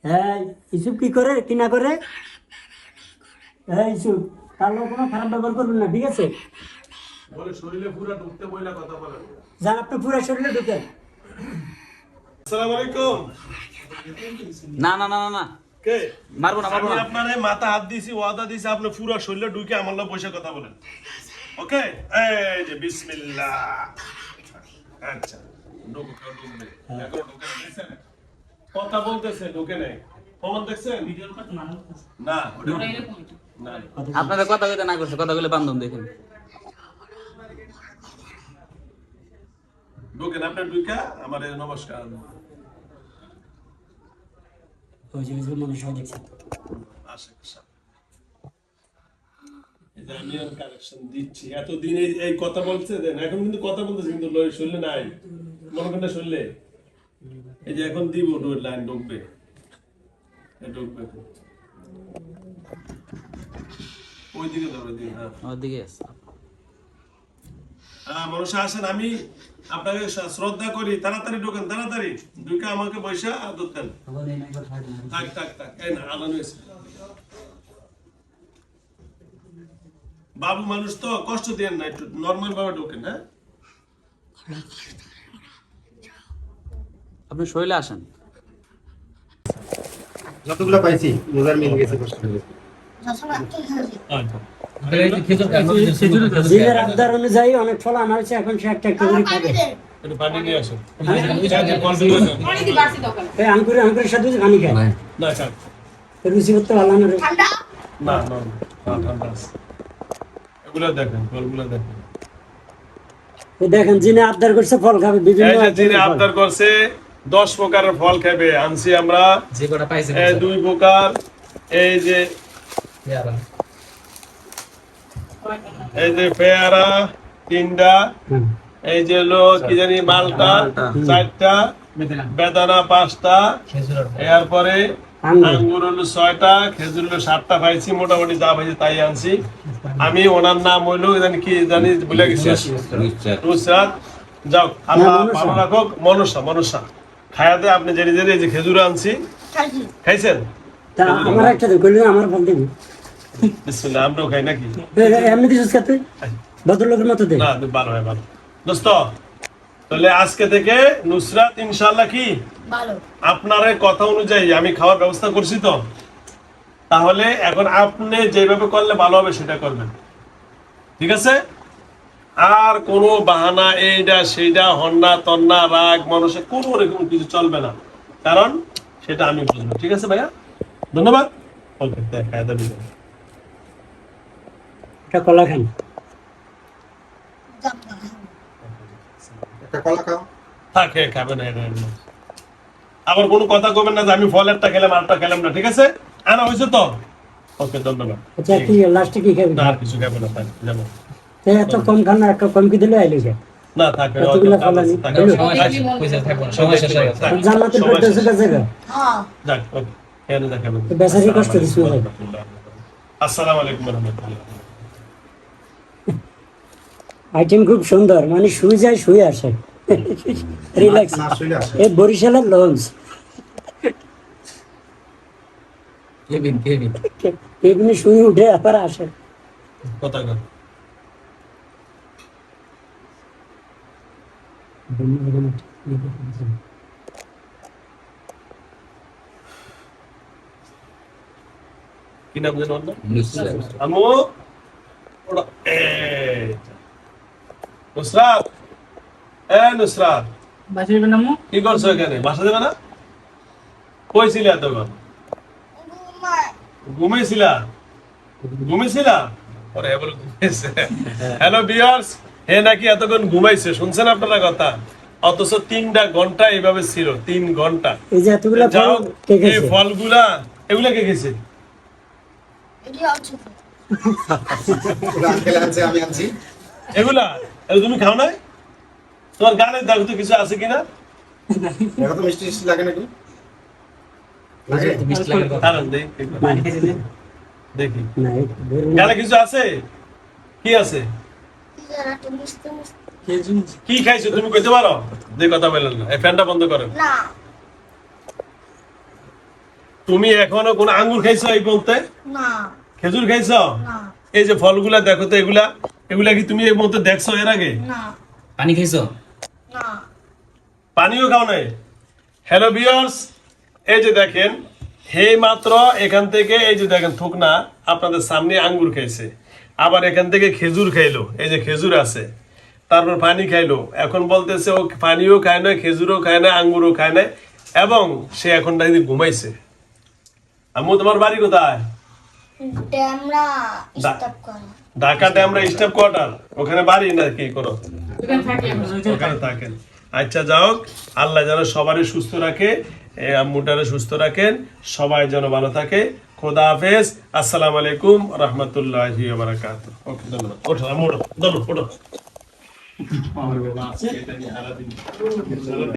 হ্যাঁ ইসুপ কি করে কি না করে? হ্যাঁ ইসুপ তার লোক কোনো খারাপ ব্যবহার করবেন না, ঠিক আছে? বলে শরীরে পুরো ঢুকতে বইলা কথা বলেন। যান আপনি পুরো শরীরে ঢুকেন। আসসালামু আলাইকুম। না না না না না কে মারবো না মারবো আমি না। আপনারে মাথা হাত দিছি, ওয়াদা দিছি, আপনি পুরো শরীরে ঢুকে আমার লগে বসে কথা বলেন। ওকে, এই যে বিসমিল্লাহ। আচ্ছা ঢুকো, কেউ ঢুকবে এখন ঢুকে দেখছেন কথা বলতেছে, ঢুকে নেই ফোন দেখছেন ভিডিওর কথা না না না আপনাদের কথা কইতে না করছে, কথা কইলে বান্ধব দেখেন। ঢুকেন আপনি ঢুকা আমার নমস্কার। ওই যে মানুষ সবাই দেখছে। আমি কারেকশন দিচ্ছি, এতদিন এই কথা বলছে দেন, এখন কিন্তু কথা বলতেছে কিন্তু শুনলে নাই মনে করেন শুনলে এই যে এখন দিব লাইন ঢুকবে ঢুকবে ওইদিকে ধরো দিন। হ্যাঁ আমার দিকে আছে। হ্যাঁ মনসা আসেন, আমি আপনাকে শ্রদ্ধা করি, তাড়াতাড়ি ঢোকেন, তাড়াতাড়ি ঢুকে আমাকে পয়সা আদর দেন। থাক থাক থাক, এই না আলান হয়েছে। বাবু মানুষ তো কষ্ট দেন না, একটু নর্মাল ভাবে ঢোকেন। হ্যাঁ আপনি শৈলে আসেন। যতগুলো পাইছি রোজার মিল গেছে কষ্ট করে। দিনের আবদার অনুযায়ী অনেক ফল আনা হয়েছে, এখন সে একটা একটা করে খাবে। একটু পানি নিয়ে আসেন। এই আঙ্কুরের সাথে পানি খায় না স্যার, রুচি করতে ভালো না রে। না না ঠান্ডা আছে। এগুলো দেখেন, ফলগুলো দেখেন। এই দেখেন যিনি আবদার করছে ফল খাবে, বিভিন্ন এই যে যিনি ধরনের ফল। আবদার করছে 10 প্রকারের ফল খাবে, আনছি আমরা যে কটা পাইছে এই 2 প্রকার। এই যে পেয়ারা 3টা, হুম। এই যে হলো কি জানি মালটা 4টা, বেদানা 5টা, এরপরে আঙ্গুর হলো 6টা, খেজুর হলো 7টা পাইছি, মোটামুটি যা পাইছি তাই আনছি। আমি ওনার নাম হইলো জানি কি জানি ভুলে গেছি, নুসরাত। যাও আল্লাহ ভালো রাখুক। মনসা খায়াতে আপনি জেনে জেনে এই যে খেজুর আনছি, খাইছেন? তা আমার একটা দে কইলে আমার ফল দিবি। বিসমিল্লাহ, আমরাও খাই নাকি? এমনি দিছিস খেতে ভদ্রলোকের মতো দে। না ভালো হয়, ভালো দোস্ত। তাহলে আজকে থেকে নুসরাত ইনশাআল্লাহ কি আপনার এই কথা অনুযায়ী আমি খাওয়ার ব্যবস্থা করছি তো, তাহলে এখন আপনি যেভাবে করলে ভালো হবে সেটা করবেন, ঠিক আছে? আর কোনো বাহানা এইটা সেইটা হন্না তন্না রাগ মানুষের কোনো রকম কিছু চলবে না, কারণ সেটা আমি বুঝবো, ঠিক আছে ভাইয়া? ধন্যবাদ। ওকে, খাওয়া দাওয়া দিবেন। একটা কলা খান। একটা কলা খাও। থাকে খাবেন না, এটা আবার কোনো কথা কবেন না যে আমি ফলেরটা খেলাম আরটা খেলাম না, ঠিক আছে? আনা হয়েছে তো? ওকে, ধন্যবাদ। আচ্ছা কি লাস্টে কি খাবি? না আর কিছু খাবেন না, থাক যাবো। এত কম খান না, একটা কম কি দিলে আইলে যায়। না থাকবে, এতগুলো ফল আনি। জান্নাতের পেটে গেছে গা। যাক, ওকে, কেন দেখাবেন? বেচারি কষ্ট দিছে ভাই। আসসালামু আলাইকুম ওয়া রাহমাতুল্লাহ। আইটেম খুব সুন্দর, মানে শুয়ে যায় শুয়ে আসে, রিল্যাক্স। না শুইলে আসে। এই বরিশালের লঞ্চ, কেবিন এমনি শুয়ে উঠে আবার আসে। কথা কর। কি নাম যেন ওর নাম? আম্মু ওটা এই নুসরাত, নুসরাত কি করছো এখানে? বাসা যাবে না? কই ছিলে এতক্ষণ? ঘুমাইছিলা? ওরে বলে ঘুমাইছে। হ্যালো ভিউয়ার্স, হে নাকি এতক্ষণ ঘুমাইছে, শুনছেন আপনারা কথা? অথচ 3টা ঘন্টা এইভাবে ছিল, 3 ঘন্টা। এই যে এতগুলা ফল যাও, কে এই খেয়েছে? ফলগুলা এগুলা কে খেয়েছে? ওরা আঙ্কেল আনছে, আমি আনছি। এগুলা তুমি খাও নাই? তোমার গানে দেখো তো কিছু আছে কিনা? এটা তো মিষ্টি মিষ্টি লাগে নাকি? লাগে? দাঁড়ান, দেখি না, এই ধরুন। গানে কিছু আছে? কি আছে? কি খাইছো তুমি কইতে পারো? যে কথা বললেন না, এই ফ্যানটা বন্ধ করেন। তুমি এখনো কোন আঙ্গুর খাইছো এই বলতে? না খেজুর খাইছো? না এই যে ফলগুলা দেখো তো, এগুলা এগুলা কি তুমি এই বলতে দেখছো এর আগে? না পানি খাইছো? না পানিও খাও নাই? হ্যালো ভিউয়ার্স, এই যে দেখেন, হে মাত্র এখান থেকে এই যে দেখেন থুকনা আপনাদের সামনে আঙ্গুর খাইছে, আবার এখান থেকে খেজুর খাইলো, এই যে খেজুর আছে, তারপর পানি খাইলো, এখন বলতেছে ও পানিও খায় না, খেজুরও খায় না, আঙ্গুরও খায় না, এবং সে এখন নাকি ঘুমাইছে। আম্মু তোমার বাড়ি কোথায়? ড্যামরা স্টপ করো ঢাকা ড্যামরা স্টাফ কোয়ার্টার, ওখানে বাড়ি নাকি কোনো? ওখানে থাকেন। আচ্ছা যাও, আল্লাহ যেন সবারই সুস্থ রাখে, এই আম্মুটারে সুস্থ রাখেন, সবাই যেন ভালো থাকে। খোদা হাফেজ, আসসালামু আলাইকুম রহমতুল্লাহি ওয়া বারাকাতুহু। ওকে, ধন্যবাদ। ওঠো আম্মু, ওঠো, ওঠো।